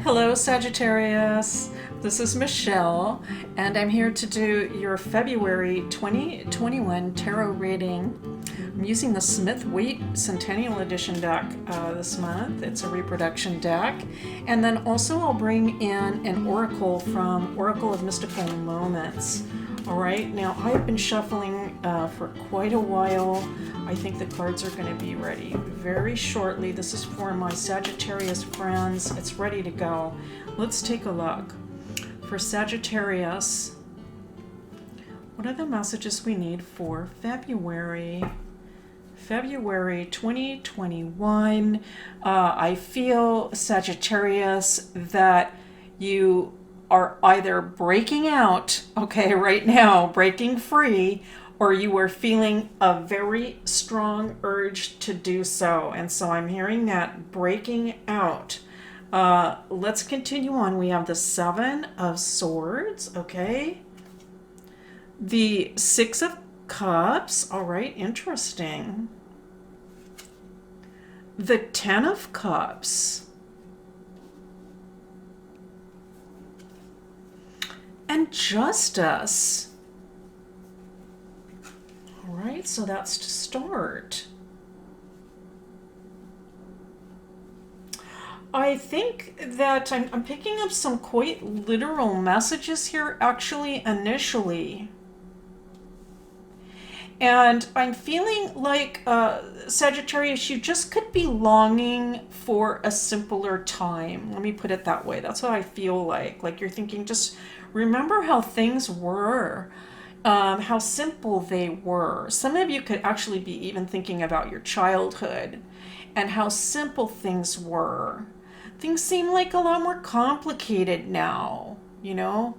Hello, Sagittarius. This is Michelle, and I'm here to do your February 2021 tarot reading. I'm using the Smith-Waite Centennial Edition deck this month. It's a reproduction deck. And then also I'll bring in an oracle from Oracle of Mystical Moments. All right, now I've been shuffling for quite a while. I think the cards are going to be ready very shortly. This is for my Sagittarius friends. It's ready to go. Let's take a look. For Sagittarius, what are the messages we need for February 2021? I feel, Sagittarius, that you are either breaking out, okay, right now, breaking free, or you are feeling a very strong urge to do so. And so I'm hearing that breaking out. Let's continue on. We have the Seven of Swords, okay? The Six of Cups, all right, interesting. The Ten of Cups. And Justice. All right, so that's to start. I think that I'm picking up some quite literal messages here, actually, initially. And I'm feeling like, Sagittarius, you just could be longing for a simpler time. Let me put it that way. That's what I feel like. Like you're thinking, just remember how things were, how simple they were. Some of you could actually be even thinking about your childhood and how simple things were. Things seem like a lot more complicated now, you know?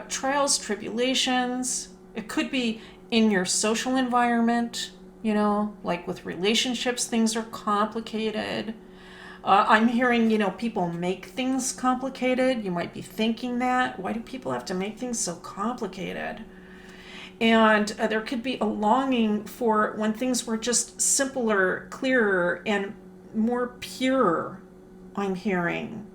Trials, tribulations. It could be in your social environment, you know, like with relationships, things are complicated. I'm hearing, you know, people make things complicated. You might be thinking that. Why do people have to make things so complicated? And there could be a longing for when things were just simpler, clearer, and more pure, I'm hearing.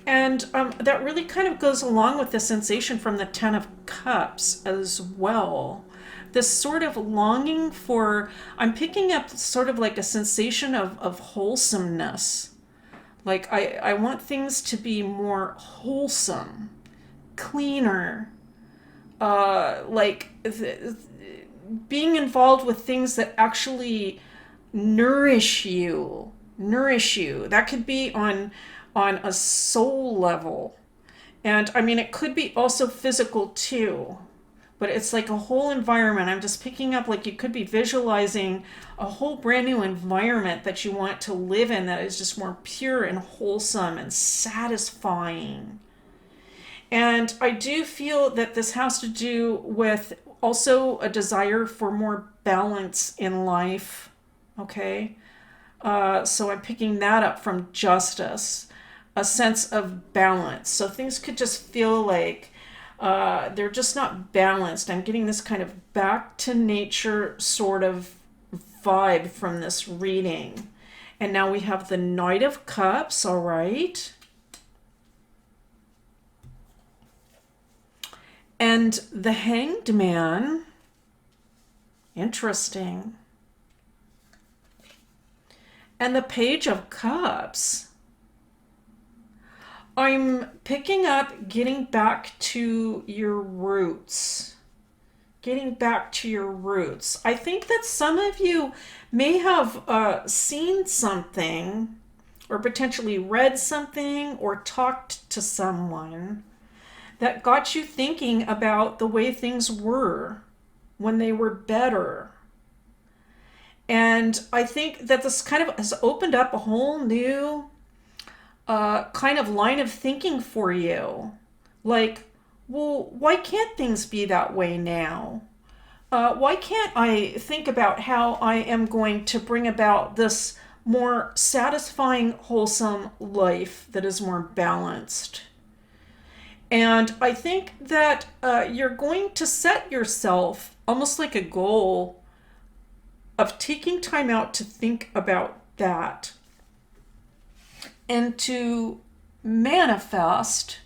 And that really kind of goes along with the sensation from the Ten of Cups as well. This sort of longing for, I'm picking up sort of like a sensation of wholesomeness. Like I want things to be more wholesome, cleaner, being involved with things that actually nourish you. That could be on a soul level. And I mean, it could be also physical too. But it's like a whole environment. I'm just picking up like you could be visualizing a whole brand new environment that you want to live in that is just more pure and wholesome and satisfying. And I do feel that this has to do with also a desire for more balance in life. Okay? So I'm picking that up from Justice. A sense of balance. So things could just feel like they're just not balanced. I'm getting this kind of back to nature sort of vibe from this reading. And now we have the Knight of Cups, all right. And the Hanged Man. Interesting. And the Page of Cups. I'm picking up getting back to your roots. Getting back to your roots. I think that some of you may have seen something or potentially read something or talked to someone that got you thinking about the way things were when they were better. And I think that this kind of has opened up a whole new kind of line of thinking for you. Like, well, why can't things be that way now? Why can't I think about how I am going to bring about this more satisfying, wholesome life that is more balanced? And I think that you're going to set yourself almost like a goal of taking time out to think about that and to manifest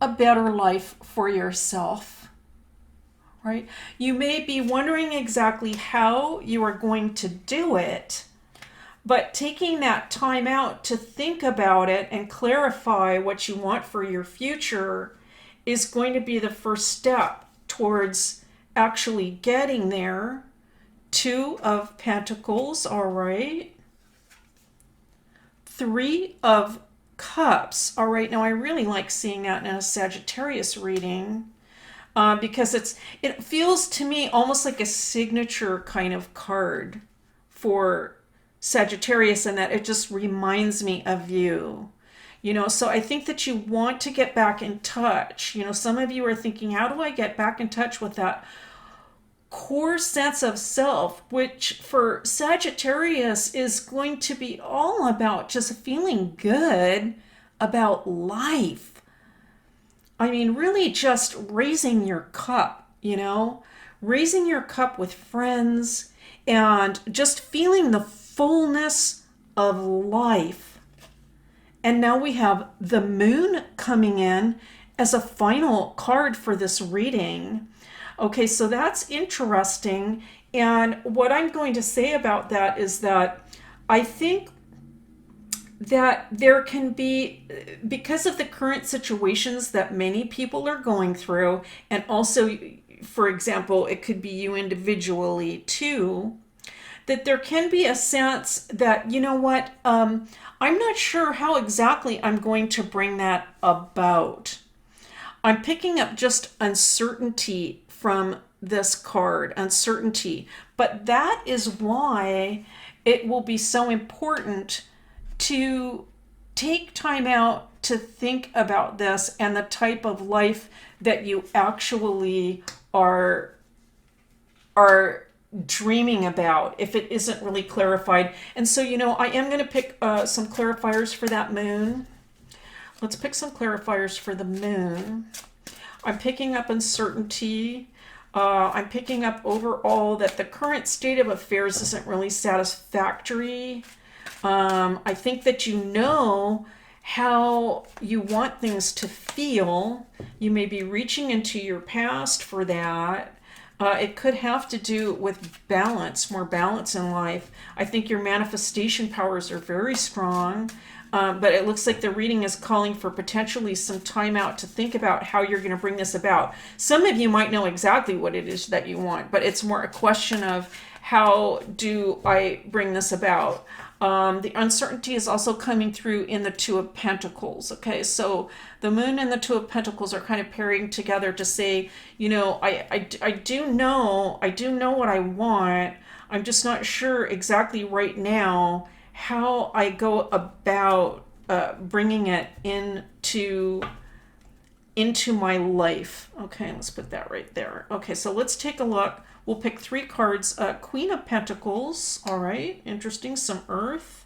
a better life for yourself, right? You may be wondering exactly how you are going to do it, but taking that time out to think about it and clarify what you want for your future is going to be the first step towards actually getting there. Two of Pentacles, all right. Three of Cups, all right. Now I really like seeing that in a Sagittarius reading because it feels to me almost like a signature kind of card for Sagittarius, and that it just reminds me of you. So I think that you want to get back in touch. Some of you are thinking, how do I get back in touch with that core sense of self, which for Sagittarius is going to be all about just feeling good about life. I mean, really just raising your cup, raising your cup with friends and just feeling the fullness of life. And now we have the moon coming in as a final card for this reading. Okay, so that's interesting. And what I'm going to say about that is that I think that there can be, because of the current situations that many people are going through, and also, for example, it could be you individually too, that there can be a sense that, I'm not sure how exactly I'm going to bring that about. I'm picking up just uncertainty from this card, uncertainty. But that is why it will be so important to take time out to think about this and the type of life that you actually are dreaming about, if it isn't really clarified. And so, I am going to pick some clarifiers for that moon. Let's pick some clarifiers for the moon. I'm picking up uncertainty. I'm picking up overall that the current state of affairs isn't really satisfactory. I think that how you want things to feel. You may be reaching into your past for that. It could have to do with balance, more balance in life. I think your manifestation powers are very strong. But it looks like the reading is calling for potentially some time out to think about how you're going to bring this about. Some of you might know exactly what it is that you want, but it's more a question of how do I bring this about? The uncertainty is also coming through in the Two of Pentacles. Okay, so the moon and the Two of Pentacles are kind of pairing together to say, I do know what I want. I'm just not sure exactly right now how I go about bringing it into my life. Okay, let's put that right there. Okay, so let's take a look. We'll pick three cards. Queen of Pentacles. All right, interesting. Some Earth.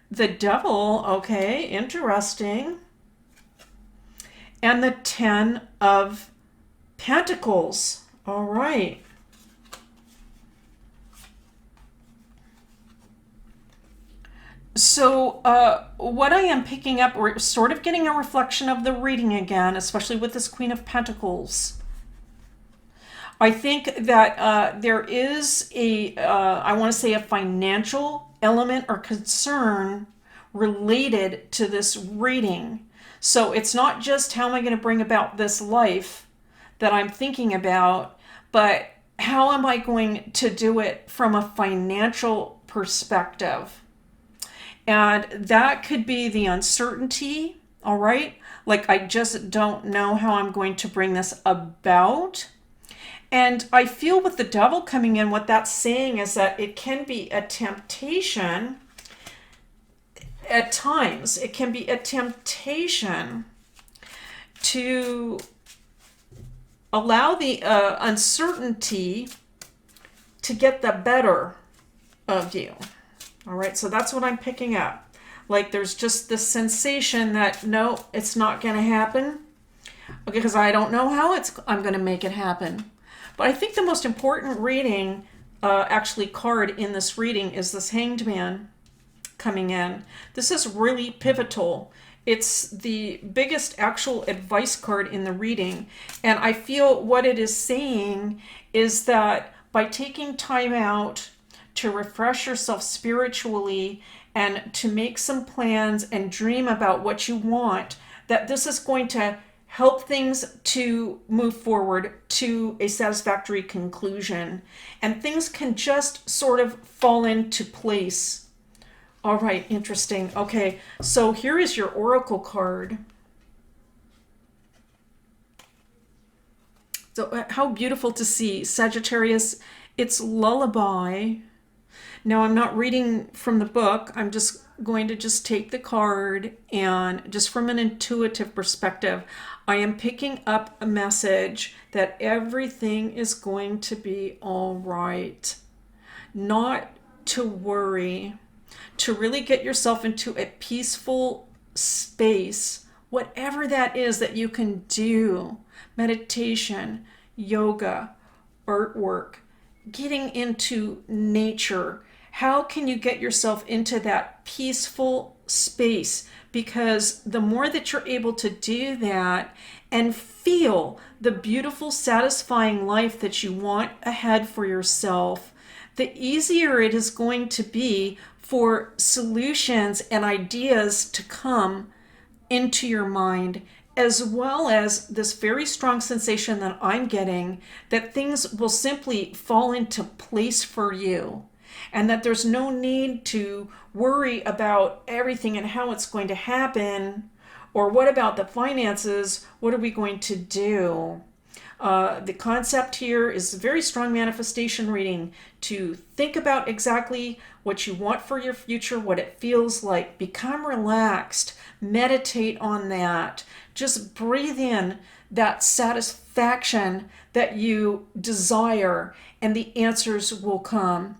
The Devil. Okay, interesting. And the Ten of Pentacles. All right. So what I am picking up, we're sort of getting a reflection of the reading again, especially with this Queen of Pentacles. I think that there is I want to say a financial element or concern related to this reading. So it's not just how am I going to bring about this life that I'm thinking about, but how am I going to do it from a financial perspective? And that could be the uncertainty, all right? Like, I just don't know how I'm going to bring this about. And I feel with the Devil coming in, what that's saying is that it can be a temptation at times. It can be a temptation to allow the uncertainty to get the better of you. All right, so that's what I'm picking up. Like, there's just this sensation that, no, it's not going to happen. Okay, because I don't know how I'm going to make it happen. But I think the most important reading, card in this reading is this Hanged Man. coming in. This is really pivotal. It's the biggest actual advice card in the reading. And I feel what it is saying is that by taking time out to refresh yourself spiritually and to make some plans and dream about what you want, that this is going to help things to move forward to a satisfactory conclusion. And things can just sort of fall into place. All right, interesting. Okay, so here is your oracle card. So how beautiful to see. Sagittarius, it's lullaby. Now I'm not reading from the book. I'm just going to just take the card, and just from an intuitive perspective, I am picking up a message that everything is going to be all right. Not to worry. To really get yourself into a peaceful space, whatever that is that you can do, meditation, yoga, artwork, getting into nature. How can you get yourself into that peaceful space? Because the more that you're able to do that and feel the beautiful, satisfying life that you want ahead for yourself, the easier it is going to be for solutions and ideas to come into your mind, as well as this very strong sensation that I'm getting that things will simply fall into place for you, and that there's no need to worry about everything and how it's going to happen, or what about the finances, what are we going to do? The concept here is a very strong manifestation reading to think about exactly what you want for your future, what it feels like. Become relaxed. Meditate on that. Just breathe in that satisfaction that you desire, and the answers will come.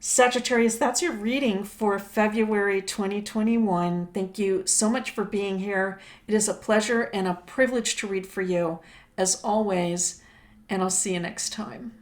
Sagittarius, that's your reading for February 2021. Thank you so much for being here. It is a pleasure and a privilege to read for you, as always, and I'll see you next time.